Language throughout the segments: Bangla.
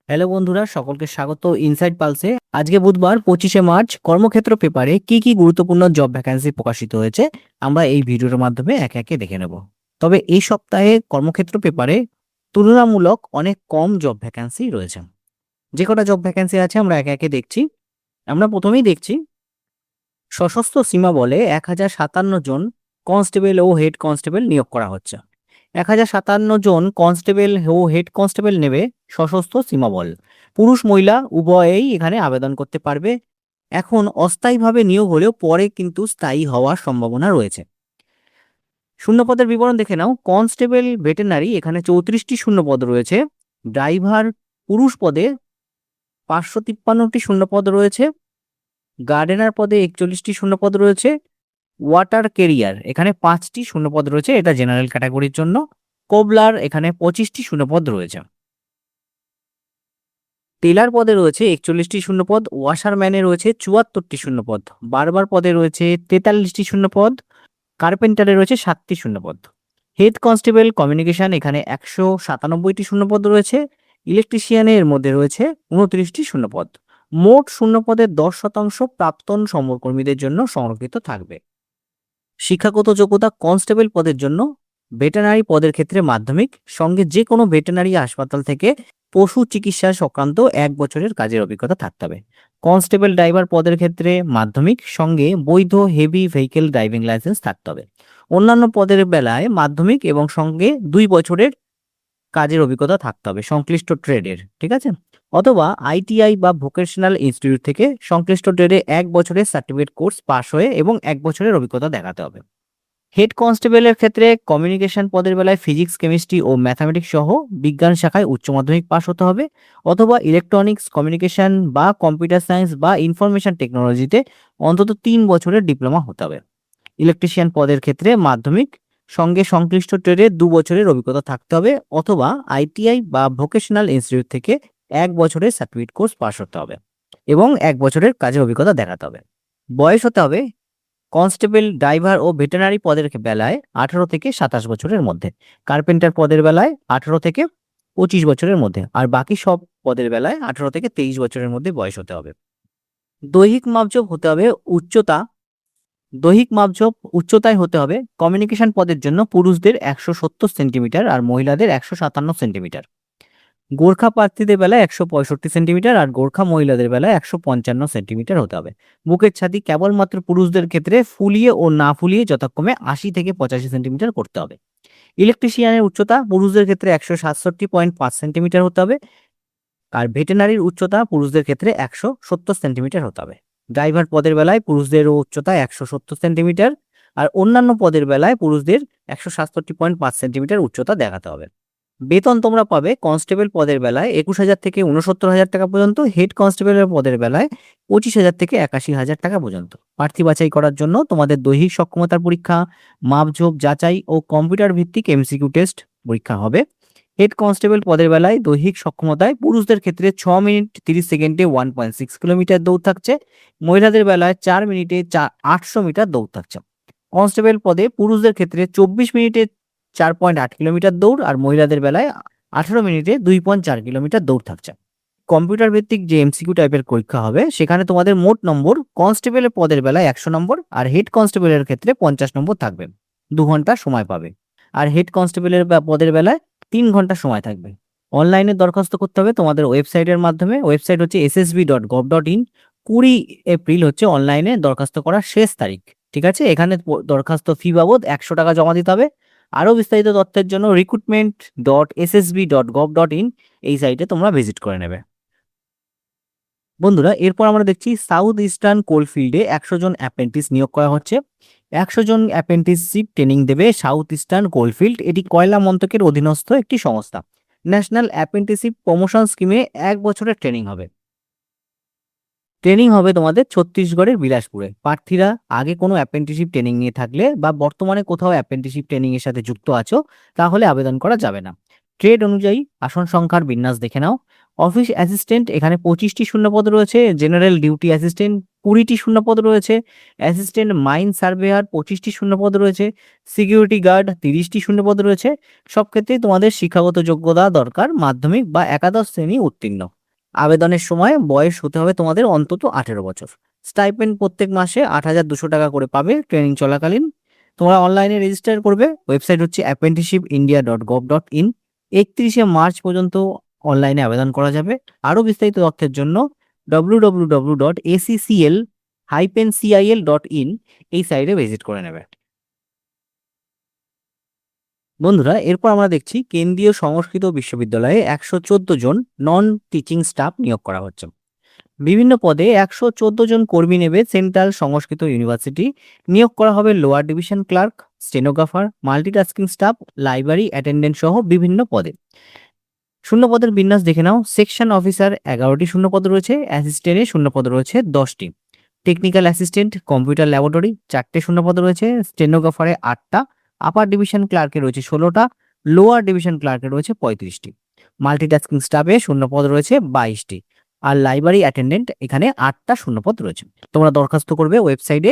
হ্যালো বন্ধুরা, সকলকে স্বাগত ইনসাইড পালসে। আজকে বুধবার 25শে মার্চ কর্মক্ষেত্র পেপারে কি কি গুরুত্বপূর্ণ জব ভ্যাকান্সি প্রকাশিত হয়েছে আমরা এই ভিডিওর মাধ্যমে একে একে দেখে নেব। তবে এই সপ্তাহে কর্মক্ষেত্র পেপারে তুলনামূলক অনেক কম জব ভ্যাকান্সি রয়েছে। যে কটা জব ভ্যাকান্সি আছে আমরা একে একে দেখছি। আমরা প্রথমেই দেখছি সশস্ত্র সীমা বলে 1057 জন কনস্টেবল ও হেড কনস্টেবল নিয়োগ করা হচ্ছে। 1057 জন কনস্টেবল ও হেড কনস্টেবল নেবে সশস্ত্র সীমাবল। পুরুষ মহিলা উভয়েই এখানে আবেদন করতে পারবে। এখন অস্থায়ীভাবে নিয়োগ হলেও পরে কিন্তু স্থায়ী হওয়ার সম্ভাবনা রয়েছে। শূন্যপদের বিবরণ দেখে নাও। কনস্টেবল ভেটেনারি এখানে 34টি শূন্যপদ রয়েছে। ড্রাইভার পুরুষ পদে 553টি শূন্যপদ রয়েছে। গার্ডেনার পদে 41টি শূন্যপদ রয়েছে। ওয়াটার কেরিয়ার এখানে 5টি শূন্যপদ রয়েছে, এটা জেনারেল ক্যাটাগরির জন্য। কোবলার এখানে 25টি শূন্যপদ রয়েছে। টেলার পদে রয়েছে 41টি শূন্যপদ। ওয়াশারম্যানে রয়েছে 74টি শূন্যপদ। বারবার পদে রয়েছে 43টি শূন্যপদ। কার্পেন্টারে রয়েছে 7টি শূন্যপদ। হেড কনস্টেবল কমিউনিকেশন এখানে 197টি শূন্যপদ রয়েছে। ইলেকট্রিশিয়ানের মধ্যে রয়েছে 29টি শূন্যপদ। মোট শূন্যপদের 10% প্রাক্তন সমরকর্মীদের জন্য সংরক্ষিত থাকবে। শিক্ষাগত যোগ্যতা কনস্টেবল পদের জন্য ভেটেরিনারি পদের ক্ষেত্রে মাধ্যমিক, সঙ্গে যে কোনো ভেটেরিনারি হাসপাতাল থেকে পশু চিকিৎসা সংক্রান্ত 1 বছরের কাজের অভিজ্ঞতা থাকতে হবে। কনস্টেবল ড্রাইভার পদের ক্ষেত্রে মাধ্যমিক, সঙ্গে বৈধ হেভি ভেহিকেল ড্রাইভিং লাইসেন্স থাকতে হবে। অন্যান্য পদের বেলায় মাধ্যমিক এবং সঙ্গে 2 বছরের কাজের অভিজ্ঞতা থাকতে হবে সংশ্লিষ্ট ট্রেডের, ঠিক আছে? অথবা আইটিআই বা ভোকেশনাল ইনস্টিটিউট থেকে সংশ্লিষ্ট ট্রেডে 1 বছরের সার্টিফিকেট কোর্স পাশ হয়ে এবং 1 বছরের অভিজ্ঞতা দেখাতে হবে। হেড কনস্টেবলের ক্ষেত্রে কমিউনিকেশন পদের বেলায় ফিজিক্স, কেমিস্ট্রি ও ম্যাথামেটিক্স সহ বিজ্ঞান শাখায় উচ্চ মাধ্যমিক পাশ হতে হবে, অথবা ইলেকট্রনিক্স, কমিউনিকেশন বা কম্পিউটার সায়েন্স বা ইনফরমেশন টেকনোলজিতে অন্তত 3 বছরের ডিপ্লোমা হতে হবে। ইলেকট্রিশিয়ান পদের ক্ষেত্রে মাধ্যমিক, সঙ্গে সংশ্লিষ্ট ট্রেডে 2 বছরের অভিজ্ঞতা থাকতে হবে, অথবা আইটিআই বা ভোকেশনাল ইনস্টিটিউট থেকে 1 বছরের সার্টিফিকেট কোর্স পাশ হতে হবে এবং 1 বছরের কাজের অভিজ্ঞতা দেখাতে হবে। বয়স হতে হবে কনস্টেবল, ড্রাইভার ও ভেটেরিনারি পদের বেলায় 18 থেকে 27 বছরের মধ্যে। কার্পেন্টার পদের বেলায় 18 থেকে 25 বছরের মধ্যে। আর বাকি সব পদের বেলায় 18 থেকে 23 বছরের মধ্যে বয়স হতে হবে। দৈহিক মাপজোপ হতে হবে উচ্চতা। দৈহিক মাপজোপ উচ্চতায় হতে হবে কমিউনিকেশন পদের জন্য পুরুষদের 170 সেন্টিমিটার আর মহিলাদের 157 সেন্টিমিটার। গোর্খা প্রার্থীদের বেলায় 165 সেন্টিমিটার আর গোর্খা মহিলাদের বেলায় 155 সেন্টিমিটার হতে হবে। বুকের ছাতি কেবলমাত্র পুরুষদের ক্ষেত্রে ফুলিয়ে ও না ফুলিয়ে যথাক্রমে 80 থেকে 85 সেন্টিমিটার করতে হবে। ইলেকট্রিশিয়ানের উচ্চতা পুরুষদের ক্ষেত্রে 167.5 সেন্টিমিটার হতে হবে আর ভেটেরিনারির উচ্চতা পুরুষদের ক্ষেত্রে 170 সেন্টিমিটার হতে হবে। ড্রাইভার পদের বেলায় পুরুষদের উচ্চতা 170 সেন্টিমিটার আর অন্যান্য পদের বেলায় পুরুষদের 167.5 সেন্টিমিটার উচ্চতা দেখাতে হবে। বেতন তোমরা পাবে কনস্টেবল পদের বেলায় 21,000 থেকে 69,000 টাকা পর্যন্ত, হেড কনস্টেবলের পদের বেলায় 25,000 থেকে 81,000 টাকা পর্যন্ত। প্রার্থী বাছাই করার জন্য তোমাদের দৈহিক সক্ষমতার পরীক্ষা, মাপঝোপ যাচাই ও কম্পিউটার ভিত্তিক এমসিকিউ টেস্ট পরীক্ষা হবে। হেড কনস্টেবল পদের বেলায় দৈহিক সক্ষমতায় পুরুষদের ক্ষেত্রে 6 মিনিট 30 সেকেন্ডে 1.6 কিলোমিটার দৌড় থাকছে, মহিলাদের বেলায় 4 মিনিটে 800 মিটার দৌড় থাকছে। কনস্টেবল পদে পুরুষদের ক্ষেত্রে 24 মিনিটে 4.8 কিলোমিটার দৌড় আর মহিলাদের বেলায় 18 মিনিটে 2.4 কিলোমিটার দৌড় থাকছে। কম্পিউটার ভিত্তিক যে এমসিকিউ টাইপের পরীক্ষা হবে সেখানে তোমাদের মোট নম্বর কনস্টেবলের পদের বেলায় 100 নম্বর আর হেড কনস্টেবলের ক্ষেত্রে 50 নম্বর থাকবে। 2 ঘন্টা সময় পাবে। আর হেড কনস্টেবলের পদের বেলায় 3 ঘন্টা সময় থাকবে। অনলাইনে দরখাস্ত করতে হবে তোমাদের ওয়েবসাইটের মাধ্যমে। ওয়েবসাইট হচ্ছে ssb.gov.in। 20 এপ্রিল হচ্ছে অনলাইনে দরখাস্ত করার শেষ তারিখ, ঠিক আছে? এখানে দরখাস্ত ফি বাবদ 100 টাকা জমা দিতে হবে। আরও বিস্তারিত তথ্যের জন্য recruitment.ssb.gov.in এই সাইটে তোমরা ভিজিট করে নেবে। বন্ধুরা, এরপর আমরা দেখছি সাউথ ইস্টার্ন কোলফিল্ডে 100 জন অ্যাপ্রেন্টিস নিয়োগ করা হচ্ছে। 100 জন অ্যাপ্রেন্টিসশিপ ট্রেনিং দেবে সাউথ ইস্টার্ন কোলফিল্ড। এটি কয়লা মন্ত্রকের অধীনস্থ একটি সংস্থা। ন্যাশনাল অ্যাপ্রেন্টিসশিপ প্রমোশন স্কিমে 1 বছরের ট্রেনিং হবে। ট্রেনিং হবে তোমাদের ছত্তিশগড়ের বিলাসপুরে। প্রার্থীরা আগে কোনো অ্যাপ্রেন্টিসশিপ ট্রেনিং নিয়ে থাকলে বা বর্তমানে কোথাও অ্যাপ্রেন্টিসশিপ ট্রেনিং এর সাথে যুক্ত আছো তাহলে আবেদন করা যাবে না। ট্রেড অনুযায়ী আসন সংখ্যার বিন্যাস দেখে নাও। অফিস অ্যাসিস্ট্যান্ট এখানে 25টি শূন্যপদ রয়েছে। জেনারেল ডিউটি অ্যাসিস্ট্যান্ট 20টি শূন্যপদ রয়েছে। অ্যাসিস্ট্যান্ট মাইন সার্ভেয়ার 25টি শূন্যপদ রয়েছে। সিকিউরিটি গার্ড 30টি শূন্যপদ রয়েছে। সব ক্ষেত্রেই তোমাদের শিক্ষাগত যোগ্যতা দরকার, মাধ্যমিক বা একাদশ শ্রেণী উত্তীর্ণ। আবেদনের সময় বয়স হতে হবে তোমাদের অন্তত 18 বছর। স্টাইপেন্ড প্রত্যেক মাসে 8,200 টাকা করে পাবে ট্রেনিং চলাকালীন। তোমরা অনলাইনে রেজিস্টার করবে। ওয়েবসাইট হচ্ছে apprenticeshipindia.gov.in। 31শে মার্চ পর্যন্ত অনলাইনে আবেদন করা যাবে। আরও বিস্তারিত তথ্যের জন্য www.accl-cil.in এই সাইটে ভিজিট করে নেবে। বন্ধুরা, এরপর আমরা দেখছি কেন্দ্রীয় সংস্কৃত বিশ্ববিদ্যালয়ে 114 জন নন টিচিং স্টাফ নিয়োগ করা হচ্ছে। বিভিন্ন পদে 114 জন কর্মী নেবে সেন্ট্রাল সংস্কৃত ইউনিভার্সিটি। নিয়োগ করা হবে lower division clerk, stenographer, multitasking staff, library attendant সহ বিভিন্ন পদে। শূন্যপদের বিন্যাস দেখে নাও। সেকশন অফিসার 11টি শূন্যপদ রয়েছে। অ্যাসিস্ট্যান্টে শূন্যপদ রয়েছে 10টি। টেকনিক্যাল অ্যাসিস্ট্যান্ট, কম্পিউটার ল্যাবরেটরি 4টে শূন্যপদ রয়েছে। স্টেনোগ্রাফারে 8টা। আপার ডিভিশন ক্লার্কে রয়েছে 16টা। লোয়ার ডিভিশন ক্লার্কে রয়েছে 35টি। মাল্টিটাস্কিং স্টাফে শূন্যপদ রয়েছে 22টি। আর লাইব্রেরি অ্যাটেন্ডেন্ট এখানে 8টা শূন্যপদ রয়েছে। তোমরা দরখাস্ত করবে ওয়েবসাইটে।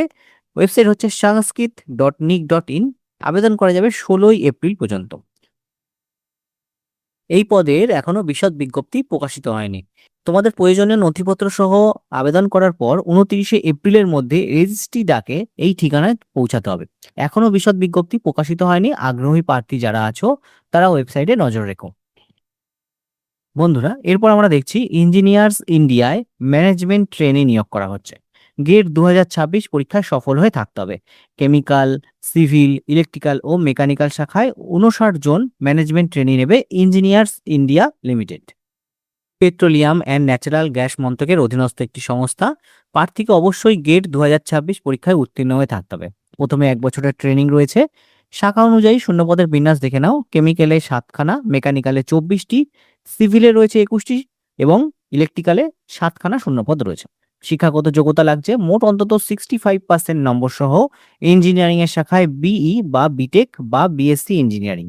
ওয়েবসাইট হচ্ছে sanskrit.nic.in। আবেদন করা যাবে 16ই এপ্রিল পর্যন্ত। এই পদের এখনো বিশদ বিজ্ঞপ্তি প্রকাশিত হয়নি। তোমাদের প্রয়োজনীয় নথিপত্র সহ আবেদন করার পর 29শে এপ্রিলের মধ্যে রেজিস্ট্রি ডাকে এই ঠিকানায় পৌঁছাতে হবে। এখনো বিশদ বিজ্ঞপ্তি প্রকাশিত হয়নি। আগ্রহী প্রার্থী যারা আছো তারা ওয়েবসাইটে নজর রেখো। বন্ধুরা, এরপর আমরা দেখছি ইঞ্জিনিয়ার্স ইন্ডিয়ায় ম্যানেজমেন্ট ট্রেনে নিয়োগ করা হচ্ছে। গেট 2026 পরীক্ষায় সফল হয়ে থাকতে হবে। কেমিক্যাল, সিভিল, ইলেকট্রিক্যাল ও মেকানিক্যাল শাখায় 59 জন ম্যানেজমেন্ট ট্রেনি নেবে engineers India limited. Petroleum and natural gas মন্ত্রকের অধীনস্থ একটি সংস্থা। প্রার্থীকে অবশ্যই গেট 2026 পরীক্ষায় উত্তীর্ণ হয়ে থাকতে হবে। প্রথমে 1 বছরের ট্রেনিং রয়েছে। শাখা অনুযায়ী শূন্যপদের বিন্যাস দেখে নাও। কেমিক্যালে 7খানা, মেকানিক্যালে 24টি, সিভিলে রয়েছে 21টি এবং ইলেকট্রিক্যালে 7খানা শূন্যপদ রয়েছে। শিক্ষাগত যোগ্যতা লাগছে মোট অন্তত 65% নম্বর সহ ইঞ্জিনিয়ারিং এর শাখায় বিই বা বিটেক বা বিএসসি ইঞ্জিনিয়ারিং।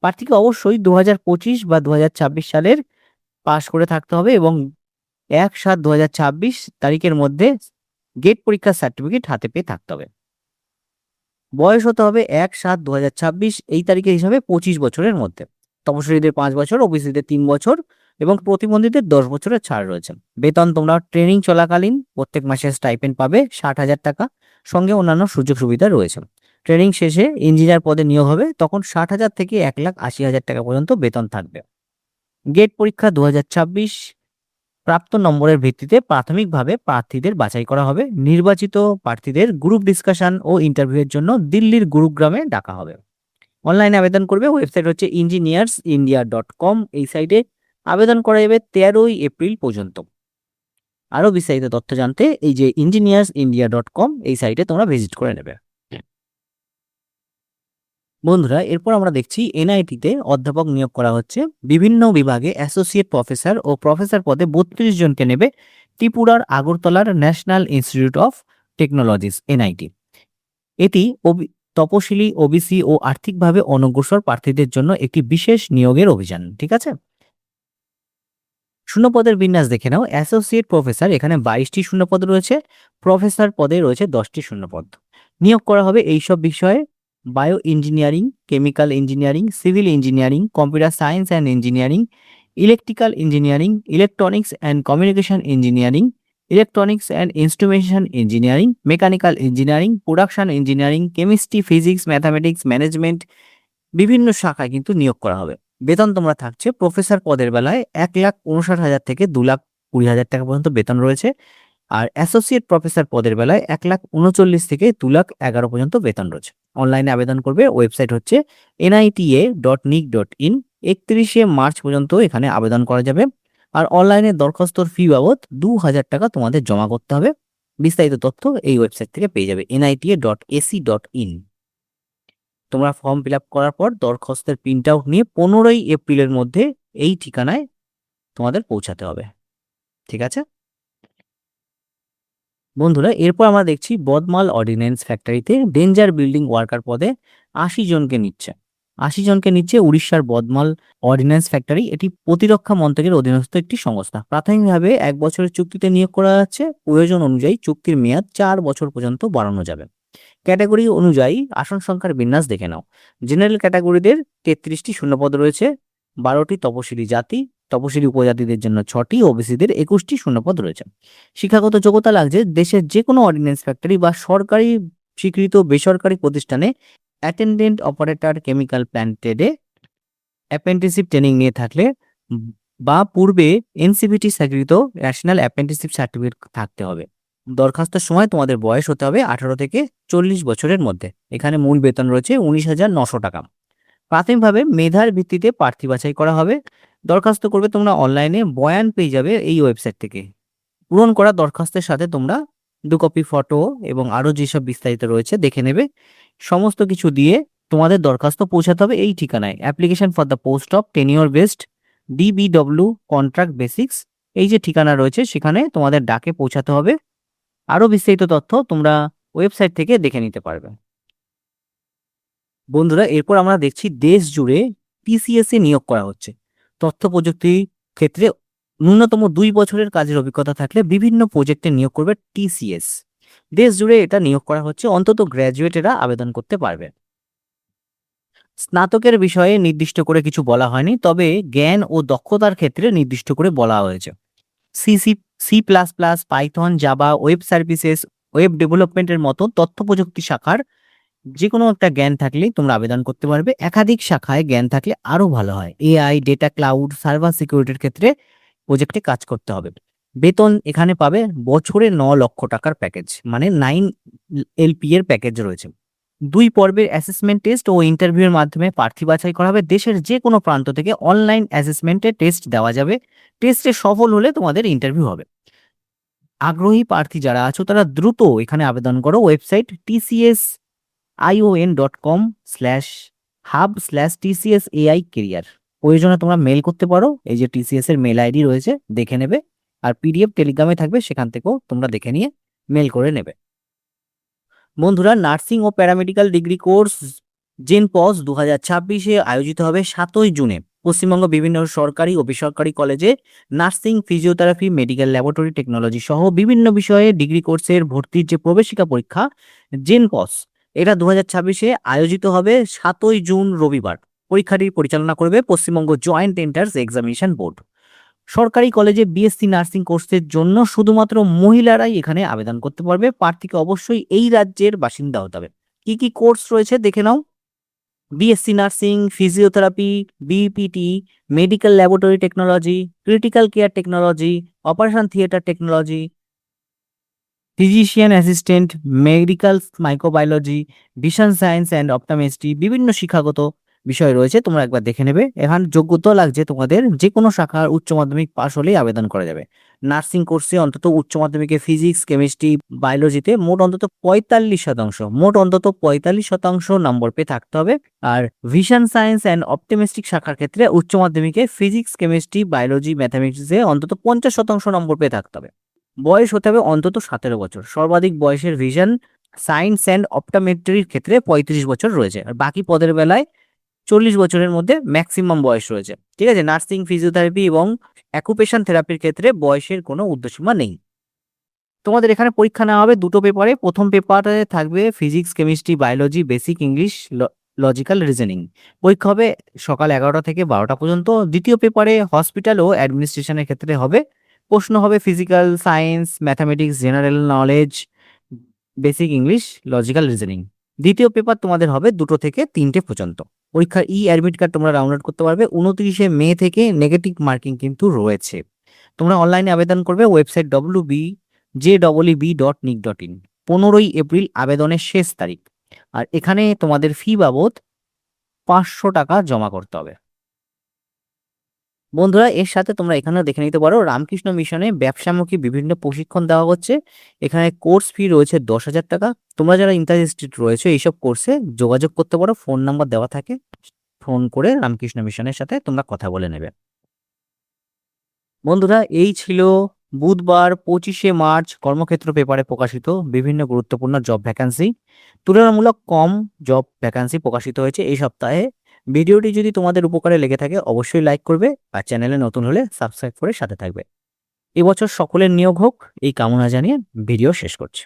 প্রার্থীকে অবশ্যই 2025 বা 2026 সালের পাশ করে থাকতে হবে এবং 1/7/2026 তারিখের মধ্যে গেট পরীক্ষার সার্টিফিকেট হাতে পেয়ে থাকতে হবে। বয়স হতে হবে 1/7/2026 এই তারিখের হিসাবে 25 বছরের মধ্যে। তপশিলীদের 5 বছর, ওবিসিদের 3 বছর এবং প্রতিবন্ধীদের 10 বছরের ছাড় রয়েছে। বেতন তোমরা ট্রেনিং চলাকালীন প্রত্যেক মাসে স্টাইপেন্ড পাবে 60,000 টাকা, সঙ্গে অন্যান্য সুযোগ সুবিধা রয়েছে। ট্রেনিং শেষে ইঞ্জিনিয়ার পদে নিয়োগ হবে, তখন 60,000 থেকে 1,80,000 টাকা পর্যন্ত বেতন থাকবে। গেট পরীক্ষা 2026 প্রাপ্ত নম্বরের ভিত্তিতে প্রাথমিকভাবে প্রার্থীদের বাছাই করা হবে। নির্বাচিত প্রার্থীদের গ্রুপ ডিসকাশন ও ইন্টারভিউয়ের জন্য দিল্লির গুরুগ্রামে ডাকা হবে। অনলাইনে আবেদন করবে। ওয়েবসাইট হচ্ছে engineersindia.com। এই সাইটে আবেদন করা যাবে 13ই এপ্রিল পর্যন্ত। আরও বিস্তারিত তথ্য জানতে এই যে engineersindia.com এই সাইটে তোমরা ভিজিট করে নেবে। বন্ধুরা, এরপর আমরা দেখছি এনআইটিতে অধ্যাপক নিয়োগ করা হচ্ছে। বিভিন্ন বিভাগে অ্যাসোসিয়েট প্রফেসর ও প্রফেসর পদে 32 জনকে নেবে ত্রিপুরার আগরতলার national institute of technologies NIT. এটি তপশিলি, ওবিসি ও আর্থিকভাবে অনগ্রসর প্রার্থীদের জন্য একটি বিশেষ নিয়োগের অভিযান। ঠিক আছে। শূন্যপদের বিন্যাস দেখে নাও। অ্যাসোসিয়েট প্রফেসর এখানে 22টি শূন্যপদ রয়েছে। প্রফেসর পদে রয়েছে 10টি শূন্যপদ। নিয়োগ করা হবে এইসব বিষয়ে: bio engineering, chemical engineering, civil engineering, computer science and engineering, electrical engineering, electronics and communication engineering, electronics and instrumentation engineering, mechanical engineering, production engineering, chemistry, physics, mathematics, management বিভিন্ন শাখায় কিন্তু নিয়োগ করা হবে। বেতন তোমরা থাকছে প্রফেসর পদের বেলায় 1,59,000 থেকে 2,20,000 টাকা পর্যন্ত বেতন রয়েছে। আর অ্যাসোসিয়েট প্রফেসর পদের বেলায় 1,39,000 থেকে 2,11,000 পর্যন্ত বেতন রয়েছে। অনলাইনে আবেদন করবে। ওয়েবসাইট হচ্ছে nita.nic.in। 31শে মার্চ পর্যন্ত এখানে আবেদন করা যাবে। আর অনলাইনে দরখাস্তর ফি বাবদ 2,000 টাকা তোমাদের জমা করতে হবে। বিস্তারিত তথ্য এই ওয়েবসাইট থেকে পেয়ে যাবে nita.ac.in। তোমরা ফর্ম ফিল আপ করার পর দরখাস্তের প্রিন্ট আউট নিয়ে 15ই এপ্রিলের মধ্যে এই ঠিকানায় তোমাদের পৌঁছাতে হবে। ঠিক আছে বন্ধুরা, এরপর আমরা দেখছি বদমাল অর্ডিন্যান্স ফ্যাক্টরিতে ডেঞ্জার বিল্ডিং ওয়ার্কার পদে 80 জনকে নিচ্ছে। 80 জনকে নিচ্ছে উড়িষ্যার বদমাল অর্ডিন্যান্স ফ্যাক্টরি। এটি প্রতিরক্ষা মন্ত্রকের অধীনস্থ একটি সংস্থা। প্রাথমিকভাবে 1 বছরের চুক্তিতে নিয়োগ করা যাচ্ছে। প্রয়োজন অনুযায়ী চুক্তির মেয়াদ 4 বছর পর্যন্ত বাড়ানো যাবে। ক্যাটাগরি অনুযায়ী আসন সংখ্যার বিন্যাস দেখে নাও। জেনারেল ক্যাটাগরিদের 33টি শূন্যপদ রয়েছে, 12টি তপশিলি জাতি, তপশিলি উপজাতিদের জন্য 6টি, ওবিসিদের 21টি শূন্যপদ রয়েছে। শিক্ষাগত যোগ্যতা লাগছে দেশের যে কোনো অর্ডিন্যান্স ফ্যাক্টরি বা সরকারি স্বীকৃত বেসরকারি প্রতিষ্ঠানে অ্যাটেন্ডেন্ট অপারেটর কেমিক্যাল প্ল্যান্টেডে অ্যাপ্রেন্টিসশিপ ট্রেনিং নিয়ে থাকলে বা পূর্বে এনসিভিটি স্বীকৃত ন্যাশনাল অ্যাপ্রেন্টিসশিপ সার্টিফিকেট থাকতে হবে। দরখাস্তের সময় তোমাদের বয়স হতে হবে 18 থেকে 40 বছরের মধ্যে। এখানে মূল বেতন রয়েছে 19,900 টাকা। প্রাথমিকভাবে মেধার ভিত্তিতে প্রার্থী বাছাই করা হবে। দরখাস্ত করবে তোমরা অনলাইনে, বয়ান পেয়ে যাবে এই ওয়েবসাইট থেকে। পূরণ করা দরখাস্তের সাথে তোমরা 2 কপি ফটো এবং আরও যেসব বিস্তারিত রয়েছে দেখে নেবে। সমস্ত কিছু দিয়ে তোমাদের দরখাস্ত পৌঁছাতে হবে এই ঠিকানায়। Application for the post of tenure based DBW contract basics, এই যে ঠিকানা রয়েছে সেখানে তোমাদের ডাকে পৌঁছাতে হবে। আরও বিস্তারিত তথ্য তোমরা ওয়েবসাইট থেকে দেখে নিতে পারবে। বন্ধুরা, এরপর আমরা দেখছি দেশ জুড়ে TCS এ নিয়োগ করা হচ্ছে। তথ্য প্রযুক্তি ক্ষেত্রে ন্যূনতম 2 বছরের কাজের অভিজ্ঞতা থাকলে বিভিন্ন প্রজেক্টে নিয়োগ করবে TCS। দেশ জুড়ে এটা নিয়োগ করা হচ্ছে, অন্তত গ্র্যাজুয়েটেরা আবেদন করতে পারবে। স্নাতকের বিষয়ে নির্দিষ্ট করে কিছু বলা হয়নি, তবে জ্ঞান ও দক্ষতার ক্ষেত্রে নির্দিষ্ট করে বলা হয়েছে। C++, Python, Java, web services, web ডেভেলপমেন্টের মতো তথ্য প্রযুক্তি শাখার যে কোনো একটা জ্ঞান থাকলেই তোমরা আবেদন করতে পারবে। একাধিক শাখায় জ্ঞান থাকলে আরো ভালো হয়। AI, ডেটা, ক্লাউড, সার্ভার সিকিউরিটির ক্ষেত্রে প্রজেক্টে কাজ করতে হবে। বেতন এখানে পাবে বছরে 9 লক্ষ টাকার প্যাকেজ, মানে 9 LP এর প্যাকেজ রয়েছে। 2 পর্বের অ্যাসেসমেন্ট টেস্ট ও ইন্টারভিউয়ের মাধ্যমে প্রার্থী বাছাই করা হবে। দেশের যে কোনো প্রান্ত থেকে অনলাইন অ্যাসেসমেন্টে টেস্ট দেওয়া যাবে। টেস্টে সফল হলে তোমাদের ইন্টারভিউ হবে। আগ্রহী প্রার্থী যারা আছো তারা দ্রুত এখানে আবেদন করো। Website tcsion.com/hub/TCSAI career। প্রয়োজনে তোমরা মেল করতে পারো, এই যে TCS এর মেল আইডি রয়েছে দেখে নেবে। আর PDF টেলিগ্রামে থাকবে, সেখান থেকেও তোমরা দেখে নিয়ে মেল করে নেবে। বন্ধুরা, নার্সিং ও প্যারামেডিক্যাল ডিগ্রি কোর্স জেনপস 2026-এ আয়োজিত হবে 7ই জুনে। পশ্চিমবঙ্গ বিভিন্ন সরকারি ও বেসরকারি কলেজে nursing, physiotherapy, medical laboratory technology সহ বিভিন্ন বিষয়ে ডিগ্রি কোর্সের ভর্তির যে প্রবেশিকা পরীক্ষা জেনপস, এটা 2026-এ আয়োজিত হবে 7ই জুন রবিবার। পরীক্ষাটি পরিচালনা করবে Paschimbanga joint entrance examination board. সরকারি কলেজে বিএসসি নার্সিং কোর্সের জন্য শুধুমাত্র মহিলারাই এখানে আবেদন করতে পারবে। প্রার্থীকে অবশ্যই এই রাজ্যের বাসিন্দা হতে হবে। কি কি কোর্স রয়েছে দেখে নাও। BSc nursing, physiotherapy, BPT, medical laboratory technology, critical care technology, operation theatre technology, physician assistant, medical microbiology, vision science and optometry, বিভিন্ন শিক্ষাগত বিষয় রয়েছে, তোমরা একবার দেখে নেবে। এখানে যোগ্যতা লাগছে তোমাদের যে কোনো শাখার উচ্চ মাধ্যমিক পাশ হলেই আবেদন করা যাবে। নার্সিং কোর্সে অন্তত উচ্চ মাধ্যমিকে ফিজিক্স, কেমিস্ট্রি, বায়োলজিতে মোট অন্তত 45% নম্বর পেয়ে থাকতে হবে। আর ভিশন সায়েন্স অ্যান্ড অপটোমেট্রিক শাখার ক্ষেত্রে উচ্চ মাধ্যমিকে ফিজিক্স, কেমিস্ট্রি, বায়োলজি, ম্যাথামেটিক্সে অন্তত 50% নম্বর পেয়ে থাকতে হবে। বয়স হতে হবে অন্তত 17 বছর। সর্বাধিক বয়সের ভিশন সায়েন্স অ্যান্ড অপটোমেট্রির ক্ষেত্রে 35 বছর রয়েছে। আর বাকি পদের বেলায় 40 বছরের মধ্যে ম্যাক্সিমাম বয়স রয়েছে। ঠিক আছে, নার্সিং, ফিজিওথেরাপি এবং অ্যাকুপেশন থেরাপির ক্ষেত্রে বয়সের কোনো ঊর্ধ্বসীমা নেই। তোমাদের এখানে পরীক্ষা নেওয়া হবে 2টো পেপারে। প্রথম পেপারে থাকবে physics, chemistry, biology, basic English, logical reasoning. পরীক্ষা হবে সকাল 11টা থেকে 12টা পর্যন্ত। দ্বিতীয় পেপারে হসপিটাল ও অ্যাডমিনিস্ট্রেশনের ক্ষেত্রে হবে। প্রশ্ন হবে physical, science, mathematics, general knowledge, basic English, logical reasoning. দ্বিতীয় পেপার তোমাদের হবে 2টো থেকে 3টে পর্যন্ত। পরীক্ষার অ্যাডমিট কার্ড তোমরা ডাউনলোড করতে পারবে। 29শে মে থেকে নেগেটিভ মার্কিং কিন্তু রয়েছে। তোমরা অনলাইনে আবেদন করবে। Website www.jeeb.nic.in। 15ই এপ্রিল আবেদনের শেষ তারিখ। আর এখানে তোমাদের ফি বাবদ 500 টাকা জমা করতে হবে। বন্ধুরা, এর সাথে তোমরা এখানেও দেখে নিতে পারো রামকৃষ্ণ মিশনে ব্যবসামুখী বিভিন্ন প্রশিক্ষণ দেওয়া হচ্ছে। এখানে কোর্স ফি রয়েছে 10,000 টাকা। তোমরা যারা ইন্টারেস্টেড রয়েছে এইসব কোর্সে যোগাযোগ করতে পারো, ফোন নাম্বার দেওয়া থাকে। ফোন করে রামকৃষ্ণ মিশনের সাথে তোমরা কথা বলে নেবে। বন্ধুরা, এই ছিল বুধবার 25শে মার্চ কর্মক্ষেত্র পেপারে প্রকাশিত বিভিন্ন গুরুত্বপূর্ণ জব ভ্যাকান্সি। তুলনামূলক কম জব ভ্যাকান্সি প্রকাশিত হয়েছে এই সপ্তাহে। ভিডিওটি যদি তোমাদের উপকারে লেগে থাকে অবশ্যই লাইক করবে আর চ্যানেলে নতুন হলে সাবস্ক্রাইব করে সাথে থাকবে। এবছর সকলের নিয়োগ হোক এই কামনা জানিয়ে ভিডিও শেষ করছি।